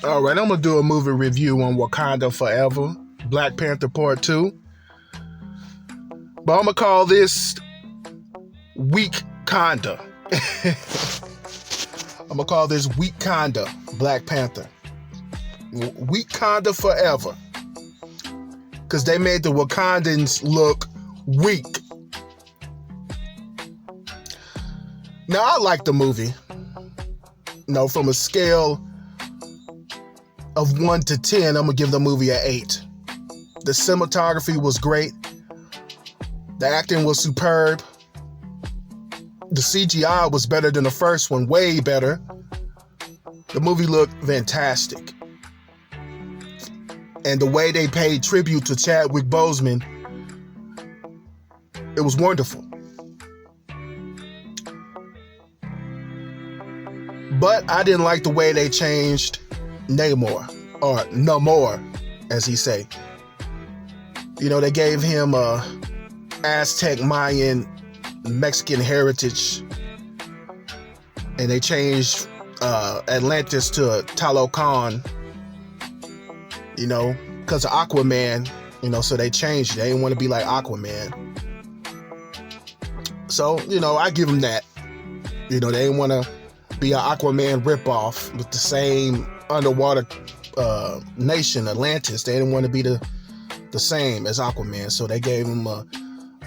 All right, I'm gonna do a movie review on Wakanda Forever, Black Panther Part 2. But I'm gonna call this Weak Conda. I'm gonna call this Weak Conda, Black Panther. Weak Conda Forever. Because they made the Wakandans look weak. Now, I like the movie. From a scale of 1 to 10, I'm gonna give the movie an 8. The cinematography was great. The acting was superb. The CGI was better than the first one, way better. The movie looked fantastic. And the way they paid tribute to Chadwick Boseman, it was wonderful. But I didn't like the way they changed Namor, or Namor, as he say. They gave him a Aztec, Mayan, Mexican heritage, and they changed Atlantis to Talocan, because of Aquaman, so they changed it. They didn't want to be like Aquaman. So, I give them that. They didn't want to be an Aquaman ripoff with the same underwater nation, Atlantis. They didn't want to be the same as Aquaman, so they gave him a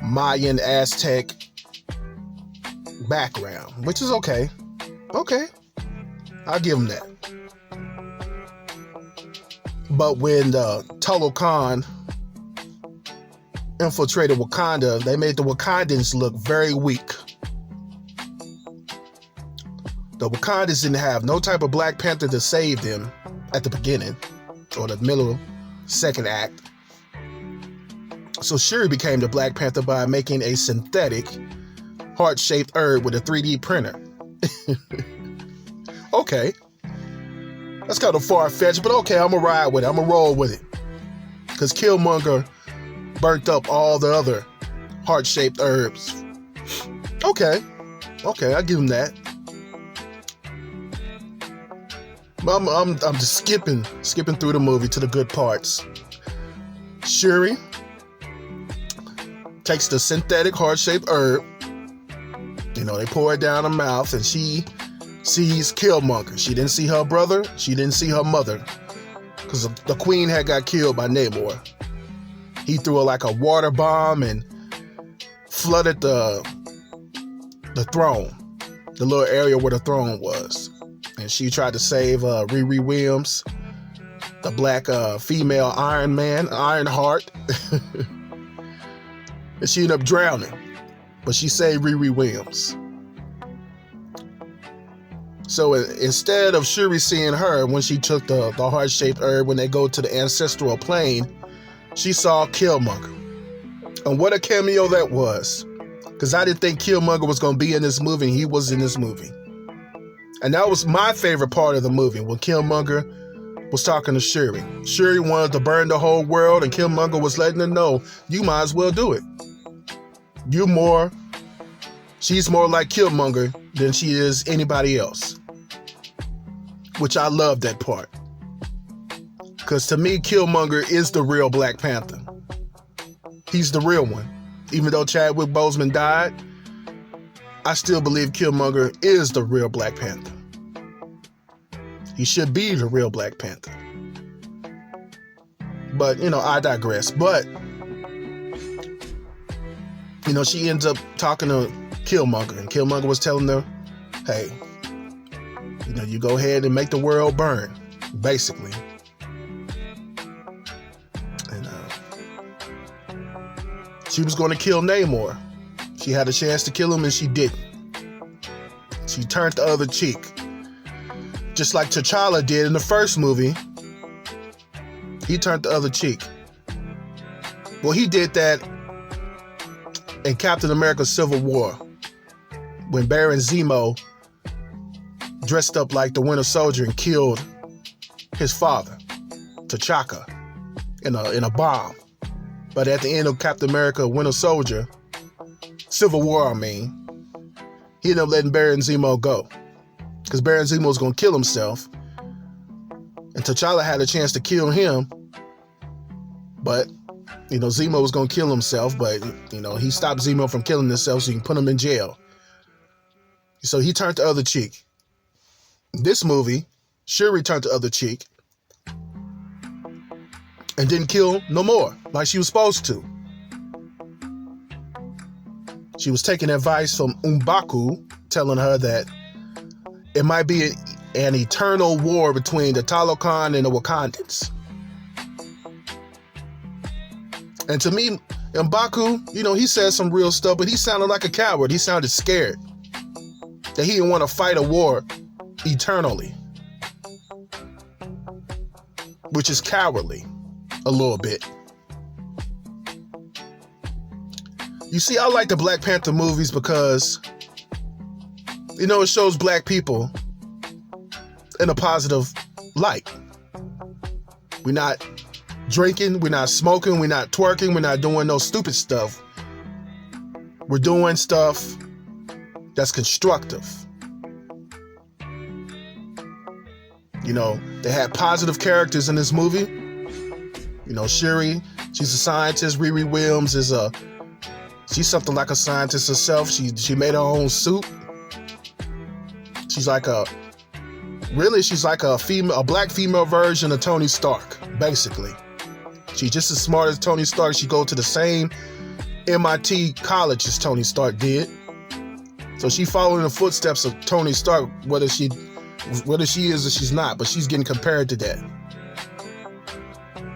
Mayan, Aztec background, which is okay. Okay, I'll give him that. But when Talocan infiltrated Wakanda, they made the Wakandans look very weak. The Wakandans didn't have no type of Black Panther to save them at the beginning or the middle, second act. So Shuri became the Black Panther by making a synthetic heart-shaped herb with a 3D printer. Okay. That's kind of far-fetched, but okay, I'm going to ride with it. I'm going to roll with it. Because Killmonger burnt up all the other heart-shaped herbs. Okay, I'll give him that. I'm just skipping through the movie to the good parts. Shuri takes the synthetic heart-shaped herb. They pour it down her mouth, and she sees Killmonger. She didn't see her brother. She didn't see her mother, because the queen had got killed by Namor. He threw her like a water bomb and flooded the throne, the little area where the throne was. And she tried to save Riri Williams, the black female Iron Man, Ironheart. And she ended up drowning. But she saved Riri Williams. So instead of Shuri seeing her when she took the heart-shaped herb, when they go to the ancestral plane, she saw Killmonger. And what a cameo that was. Because I didn't think Killmonger was going to be in this movie, and he was in this movie. And that was my favorite part of the movie, when Killmonger was talking to Shuri. Shuri wanted to burn the whole world, and Killmonger was letting her know, you might as well do it. She's more like Killmonger than she is anybody else. Which I love that part. Because to me, Killmonger is the real Black Panther. He's the real one. Even though Chadwick Boseman died, I still believe Killmonger is the real Black Panther. He should be the real Black Panther. But, I digress. But, she ends up talking to Killmonger, and Killmonger was telling her, hey, you go ahead and make the world burn, basically. And she was going to kill Namor. She had a chance to kill him, and she didn't. She turned the other cheek. Just like T'Challa did in the first movie. He turned the other cheek. Well, he did that in Captain America Civil War, when Baron Zemo dressed up like the Winter Soldier and killed his father, T'Chaka, in a bomb. But at the end of Captain America Winter Soldier, Civil War, he ended up letting Baron Zemo go. Because Baron Zemo was going to kill himself. And T'Challa had a chance to kill him, but, Zemo was going to kill himself, but, he stopped Zemo from killing himself so he can put him in jail. So he turned the other cheek. This movie, Shuri turned the other cheek and didn't kill no more like she was supposed to. She was taking advice from M'Baku, telling her that it might be an eternal war between the Talokan and the Wakandans. And to me, M'Baku, he said some real stuff, but he sounded like a coward. He sounded scared that he didn't want to fight a war eternally, which is cowardly a little bit. You see, I like the Black Panther movies because, it shows black people in a positive light. We're not drinking, we're not smoking, we're not twerking, we're not doing no stupid stuff. We're doing stuff that's constructive. They had positive characters in this movie. Shuri, she's a scientist. Riri Williams she's something like a scientist herself. She made her own suit. She's like a black female version of Tony Stark, basically. She's just as smart as Tony Stark. She goes to the same MIT college as Tony Stark did. So she following the footsteps of Tony Stark, whether she is or she's not, but she's getting compared to that.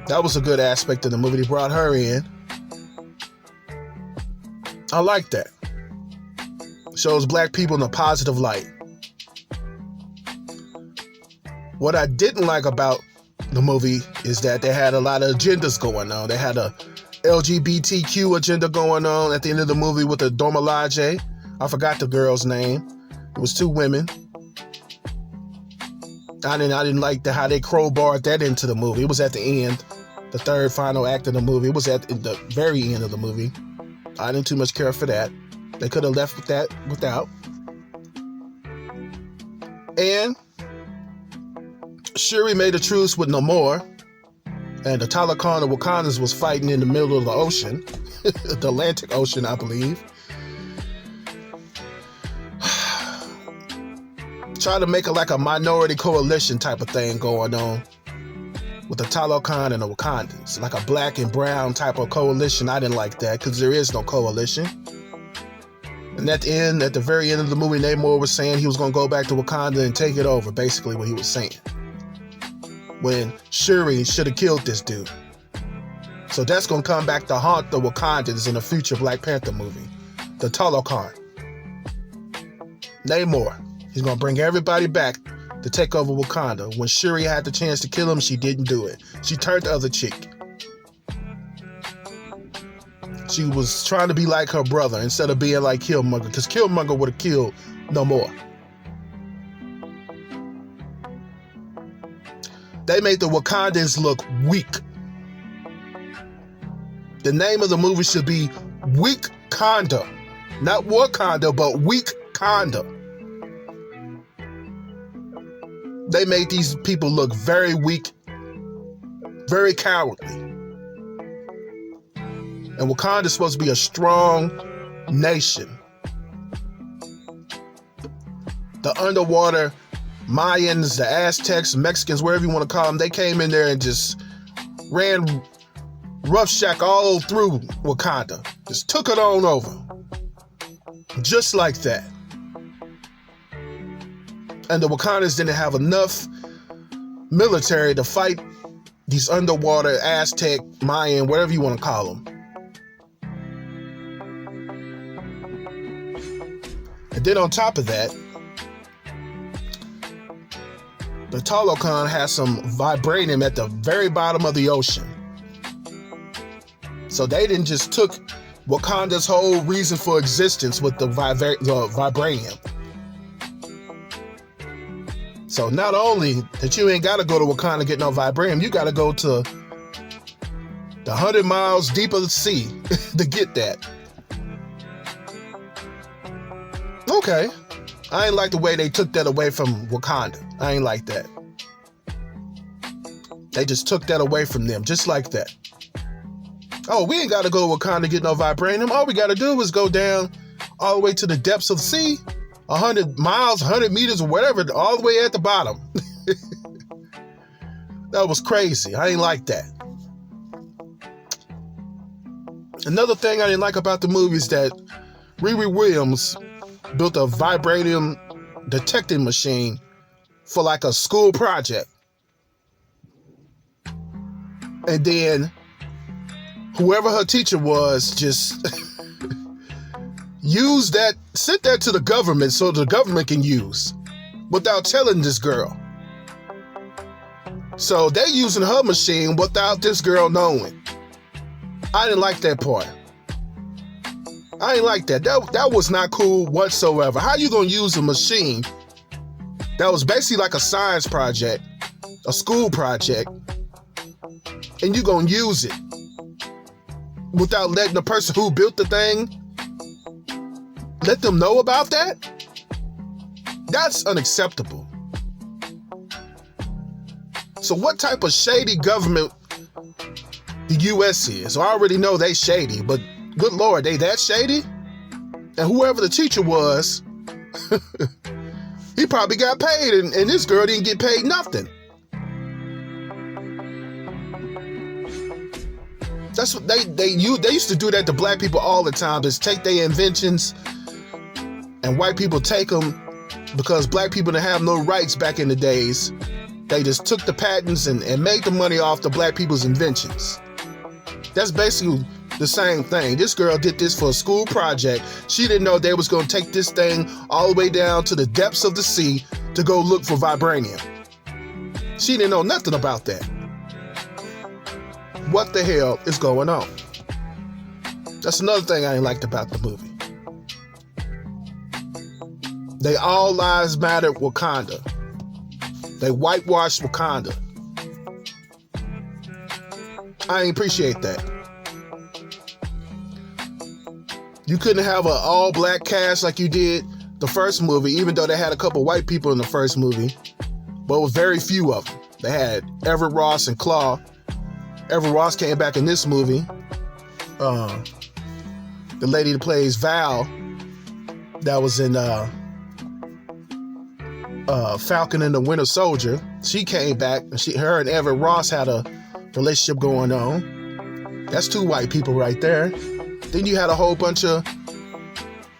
That was a good aspect of the movie. They brought her in. I like that. Shows black people in a positive light. What I didn't like about the movie is that they had a lot of agendas going on. They had a LGBTQ agenda going on at the end of the movie with the Dormalaje. I forgot the girl's name. It was two women. I didn't like how they crowbarred that into the movie. It was at the end, the third final act of the movie. It was at the very end of the movie. I didn't too much care for that. They could have left that without. And Shuri made a truce with Namor, and the Talokan and Wakandans was fighting in the middle of the ocean, the Atlantic Ocean, I believe. Try to make it like a minority coalition type of thing going on with the Talokan and the Wakandans, like a black and brown type of coalition. I didn't like that because there is no coalition. And at the very end of the movie, Namor was saying he was going to go back to Wakanda and take it over, basically what he was saying. When Shuri should have killed this dude. So that's going to come back to haunt the Wakandans in a future Black Panther movie. The Talokan. Namor. He's going to bring everybody back to take over Wakanda. When Shuri had the chance to kill him, she didn't do it. She turned the other cheek. She was trying to be like her brother instead of being like Killmonger, because Killmonger would have killed Namor. They made the Wakandans look weak. The name of the movie should be Wakanda. Not Wakanda, but Wakanda. They made these people look very weak, very cowardly. And Wakanda is supposed to be a strong nation. The underwater Mayans, the Aztecs, Mexicans, wherever you want to call them, they came in there and just ran roughshod all through Wakanda. Just took it on over. Just like that. And the Wakandans didn't have enough military to fight these underwater Aztec, Mayan, whatever you want to call them. And then on top of that, the Talokan has some vibranium at the very bottom of the ocean. So they didn't just took Wakanda's whole reason for existence with the vibranium. So not only that you ain't got to go to Wakanda to get no vibranium, you got to go to the 100 miles deep of the sea to get that. Okay. I ain't like the way they took that away from Wakanda. I ain't like that. They just took that away from them, just like that. Oh, we ain't got to go to Wakanda to get no vibranium. All we got to do is go down all the way to the depths of the sea, 100 miles, 100 meters, or whatever, all the way at the bottom. That was crazy. I ain't like that. Another thing I didn't like about the movie is that Riri Williams built a vibranium detecting machine for like a school project. And then whoever her teacher was just used that, sent that to the government so the government can use without telling this girl. So they're using her machine without this girl knowing. I didn't like that part. I ain't like that. That was not cool whatsoever. How you gonna use a machine that was basically like a science project, a school project, and you gonna use it without letting the person who built the thing, let them know about that? That's unacceptable. So what type of shady government the U.S. is? I already know they shady, but good Lord, they that shady? And whoever the teacher was, he probably got paid, and this girl didn't get paid nothing. That's what they used to do that to black people all the time. Just take their inventions, and white people take them because black people didn't have no rights back in the days. They just took the patents and made the money off the black people's inventions. That's basically the same thing. This girl did this for a school project. She didn't know they was going to take this thing all the way down to the depths of the sea to go look for vibranium. She didn't know nothing about that. What the hell is going on? That's another thing I ain't liked about the movie. They all lives matter Wakanda. They whitewashed Wakanda. I ain't appreciate that. You couldn't have an all-black cast like you did the first movie, even though they had a couple white people in the first movie, but it was very few of them. They had Everett Ross and Claw. Everett Ross came back in this movie. The lady that plays Val, that was in Falcon and the Winter Soldier, she came back, and her and Everett Ross had a relationship going on. That's two white people right there. Then you had a whole bunch of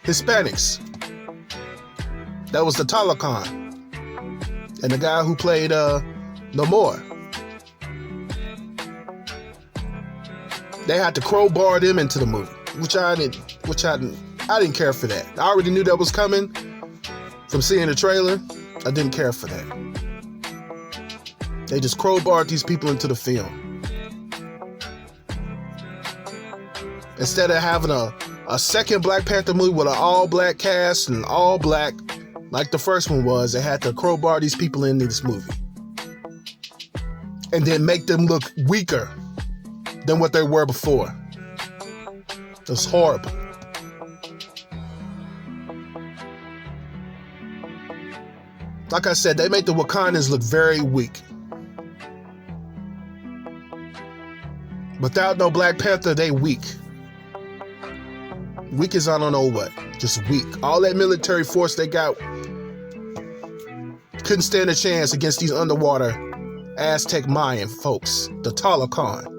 Hispanics. That was the Talokan. And the guy who played Namor. They had to crowbar them into the movie, which I didn't care for that. I already knew that was coming from seeing the trailer. I didn't care for that. They just crowbarred these people into the film. Instead of having a second Black Panther movie with an all-black cast and all black, like the first one was, they had to crowbar these people into this movie. And then make them look weaker than what they were before. It's horrible. Like I said, they make the Wakandans look very weak. Without no Black Panther, they weak. Weak as I don't know what. Just weak. All that military force they got couldn't stand a chance against these underwater Aztec Mayan folks. The Talokan.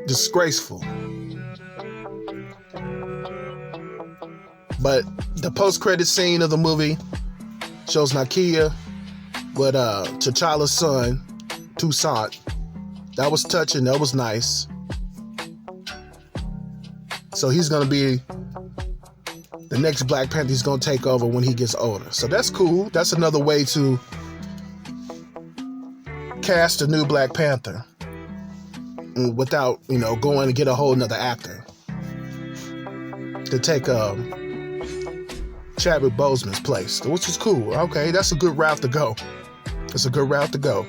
Disgraceful. But the post-credit scene of the movie shows Nakia with T'Challa's son, Toussaint. That was touching. That was nice. So he's going to be the next Black Panther. He's going to take over when he gets older. So that's cool. That's another way to cast a new Black Panther without, going to get a whole nother actor to take Chadwick Boseman's place, which is cool. Okay, that's a good route to go. That's a good route to go.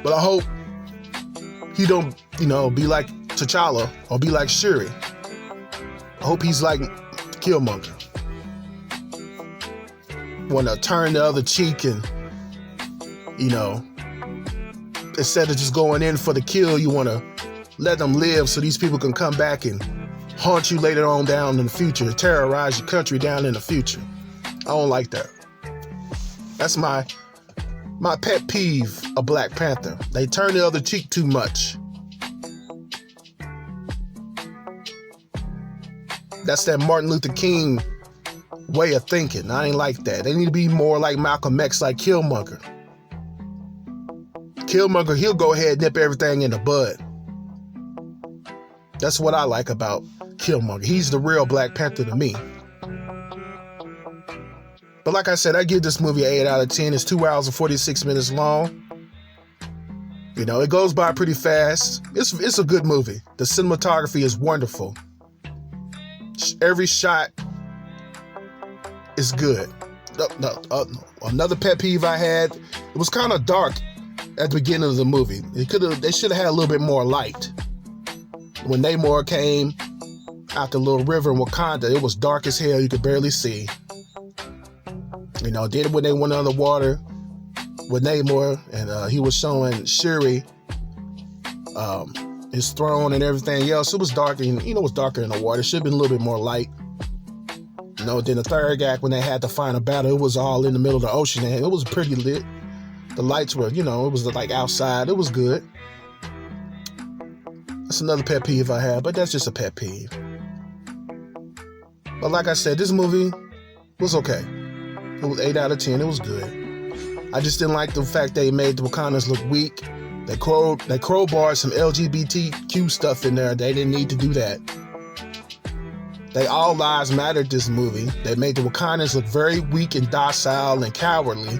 But I hope he don't, be like T'Challa or be like Shuri. I hope he's like Killmonger. Want to turn the other cheek and, You know, instead of just going in for the kill, you want to let them live so these people can come back and haunt you later on down in the future, terrorize your country down in the future. I don't like that. That's my pet peeve of Black Panther. They turn the other cheek too much. That's that Martin Luther King way of thinking. I ain't like that. They need to be more like Malcolm X, like Killmonger. Killmonger, he'll go ahead and nip everything in the bud. That's what I like about Killmonger. He's the real Black Panther to me. But like I said, I give this movie an 8 out of 10. It's 2 hours and 46 minutes long. You know, it goes by pretty fast. It's a good movie. The cinematography is wonderful. Every shot is good. Another pet peeve I had, it was kind of dark at the beginning of the movie. They should have had a little bit more light. When Namor came out the little river in Wakanda, it was dark as hell. You could barely see. You know, then when they went underwater with Namor and he was showing Shuri his throne and everything else, it was dark, and it was darker in the water. It should have been a little bit more light. You know, then the third act, when they had the final battle, it was all in the middle of the ocean, and it was pretty lit. The lights were, it was like outside. It was good. That's another pet peeve I have, but that's just a pet peeve. But like I said, this movie was okay. It was 8 out of 10. It was good. I just didn't like the fact they made the Wakandans look weak. They crowbarred some LGBTQ stuff in there. They didn't need to do that. They All Lives Mattered this movie. They made the Wakandans look very weak and docile and cowardly.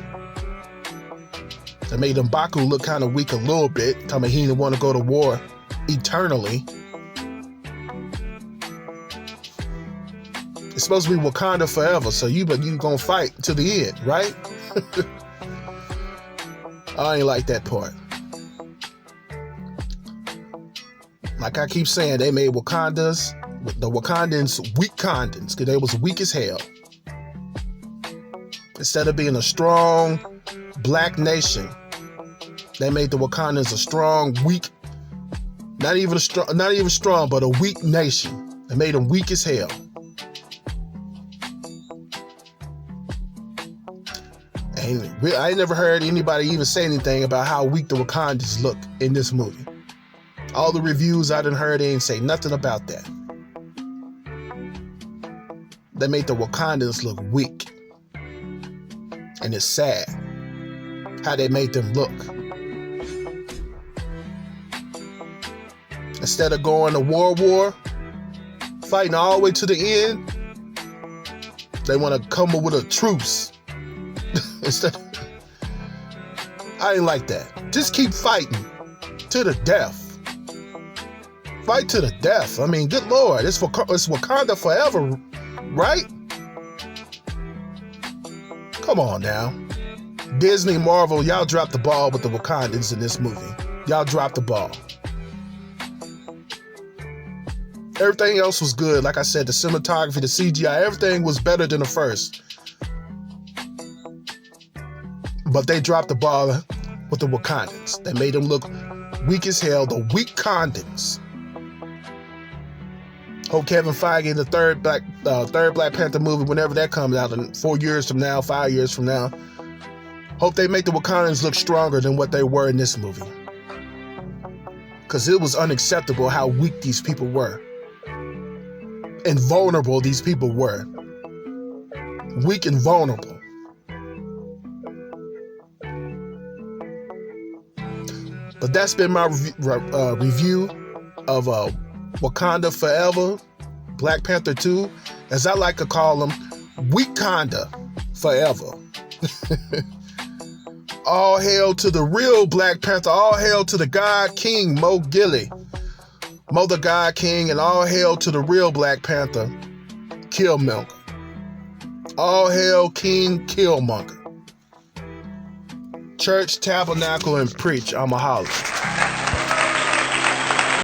They made M'Baku look kind of weak a little bit, telling me he didn't want to go to war eternally. It's supposed to be Wakanda forever, so you gonna fight to the end, right? I ain't like that part. Like I keep saying, they made the Wakandans weak Kandans, because they was weak as hell. Instead of being a strong black nation, they made the Wakandans a strong, weak, not even strong, but a weak nation. They made them weak as hell. And I never heard anybody even say anything about how weak the Wakandans look in this movie. All the reviews I done heard, they ain't say nothing about that. They made the Wakandans look weak. And it's sad how they made them look. Instead of going to war, fighting all the way to the end, they want to come up with a truce. I ain't like that. Just keep fighting to the death. Fight to the death. I mean, good Lord, it's Wakanda forever, right? Come on now. Disney, Marvel, y'all dropped the ball with the Wakandans in this movie. Y'all dropped the ball. Everything else was good. Like I said, the cinematography, the CGI, everything was better than the first. But they dropped the ball with the Wakandans. They made them look weak as hell, the weak Kandans. Hope Kevin Feige in the third Black Panther movie, whenever that comes out in 4 years from now, 5 years from now, hope they make the Wakandans look stronger than what they were in this movie. Because it was unacceptable how weak these people were. And vulnerable these people were. Weak and vulnerable. But that's been my review of Wakanda Forever, Black Panther 2, as I like to call them, Wakanda Forever. All hail to the real Black Panther, all hail to the God King, Mo Gilly, Mo the God King, and all hail to the real Black Panther, Killmonger. All hail King Killmonger. Church, tabernacle, and preach. I'm a holler.